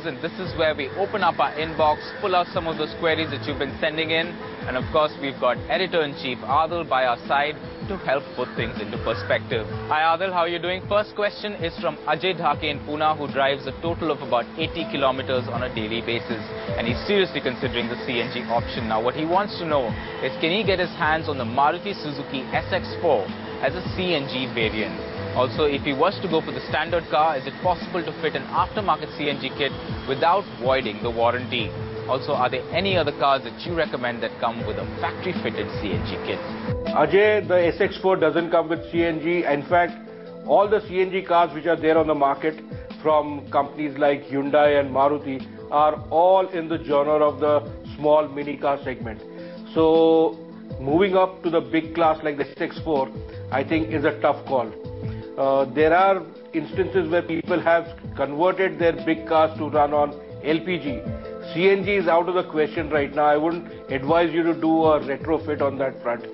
and this is where we open up our inbox, pull out some of those queries that you've been sending in, and of course we've got Editor-in-Chief Adil by our side to help put things into perspective. Hi Adil, how are you doing? First question is from Ajay Dhake in Pune, who drives a total of about 80 kilometers on a daily basis, and he's seriously considering the CNG option. Now what he wants to know is, can he get his hands on the Maruti Suzuki SX4 as a CNG variant? Also, if he was to go for the standard car, is it possible to fit an aftermarket CNG kit without voiding the warranty? Also, are there any other cars that you recommend that come with a factory-fitted CNG kit? Ajay, the SX4 doesn't come with CNG. In fact, all the CNG cars which are there on the market from companies like Hyundai and Maruti are all in the genre of the small mini car segment. So, moving up to the big class like the SX4, I think is a tough call. There are instances where people have converted their big cars to run on LPG. CNG is out of the question right now. I wouldn't advise you to do a retrofit on that front.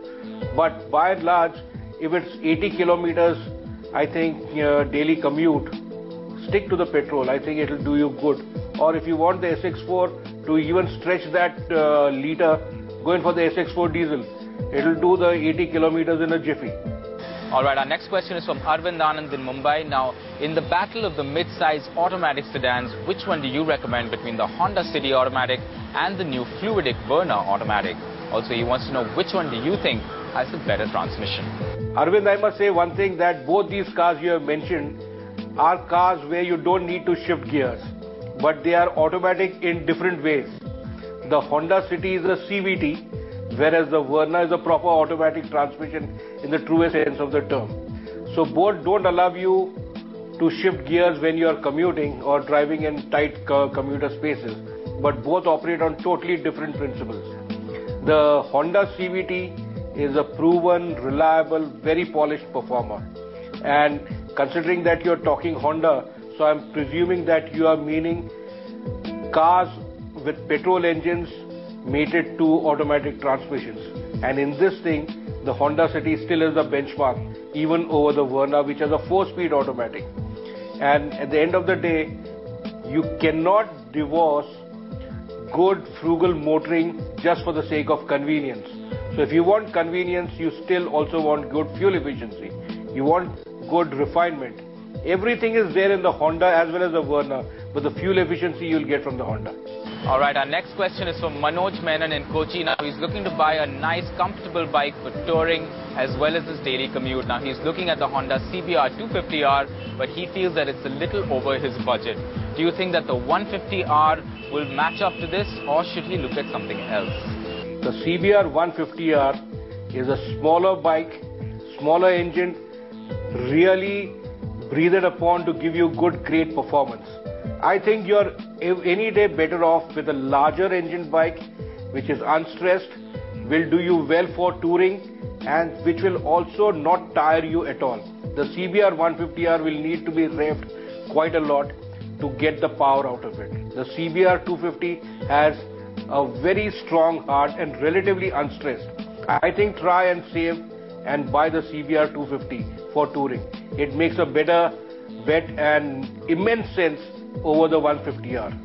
But by and large, if it's 80 kilometers, I think daily commute, stick to the petrol. I think it'll do you good. Or if you want the SX4 to even stretch that liter, go in for the SX4 diesel. It'll do the 80 kilometers in a jiffy. Alright, our next question is from Arvind Anand in Mumbai. Now, in the battle of the mid-size automatic sedans, which one do you recommend between the Honda City Automatic and the new Fluidic Verna Automatic? Also, he wants to know which one do you think has the better transmission? Arvind, I must say one thing, that both these cars you have mentioned are cars where you don't need to shift gears, but they are automatic in different ways. The Honda City is a CVT, whereas the Verna is a proper automatic transmission in the truest sense of the term. So both don't allow you to shift gears when you are commuting or driving in tight commuter spaces, but both operate on totally different principles. The Honda CVT is a proven, reliable, very polished performer. And considering that you're talking Honda, so I'm presuming that you are meaning cars with petrol engines mated to automatic transmissions. And in this thing, the Honda City still is the benchmark, even over the Verna, which has a 4-speed automatic. And at the end of the day, you cannot divorce good frugal motoring just for the sake of convenience. So if you want convenience, you still also want good fuel efficiency. You want good refinement. Everything is there in the Honda as well as the Verna, but the fuel efficiency you'll get from the Honda. Alright, our next question is from Manoj Menon in Kochi. Now, he's looking to buy a nice, comfortable bike for touring as well as his daily commute. Now, he's looking at the Honda CBR 250R, but he feels that it's a little over his budget. Do you think that the 150R will match up to this, or should he look at something else? The CBR 150R is a smaller bike, smaller engine, really breathed upon to give you good, great performance. I think you're any day better off with a larger engine bike, which is unstressed, will do you well for touring, and which will also not tire you at all. The CBR 150R will need to be revved quite a lot to get the power out of it. The CBR 250 has a very strong heart and relatively unstressed. I think try and save and buy the CBR 250 for touring. It makes a better bet and immense sense over the 150R.